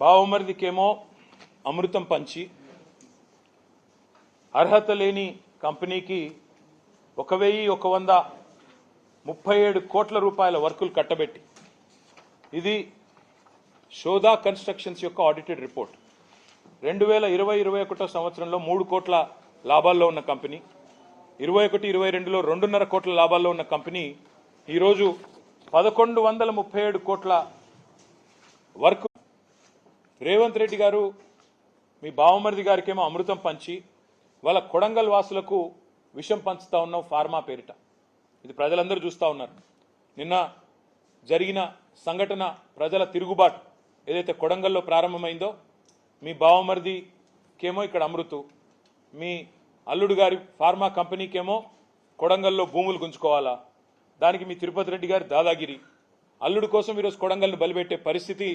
బావమరిదికేమో అమృతం పంచి అర్హత లేని కంపెనీకి 1137 కోట్ల రూపాయల వర్కులు కట్టబెట్టి ఇది శోధా కన్స్ట్రక్షన్స్ యొక్క ఆడిటెడ్ రిపోర్ట్ 2020-21 సంవత్సరంలో 3 కోట్ల లాభాల్లో ఉన్న కంపెనీ 21-22లో 2.5 కోట్ల లాభాల్లో ఉన్న కంపెనీ ఈరోజు 1137 కోట్ల వర్క్ రేవంత్ రెడ్డి గారు మీ బావమరిది గారికేమో అమృతం పంచి వాళ్ళ కొడంగల్ వాసులకు విషం పంచుతా ఉన్నాం ఫార్మా పేరిట ఇది ప్రజలందరూ చూస్తూ ఉన్నారు నిన్న జరిగిన సంఘటన ప్రజల తిరుగుబాటు ఏదైతే కొడంగల్లో ప్రారంభమైందో మీ బావమరిదికేమో ఇక్కడ అమృతు మీ అల్లుడు గారి ఫార్మా కంపెనీకేమో కొడంగల్లో భూములు గుంజుకోవాలా దానికి మీ తిరుపతి రెడ్డి గారి దాదాగిరి అల్లుడు కోసం ఈరోజు కొడంగల్ని బలిపెట్టే పరిస్థితి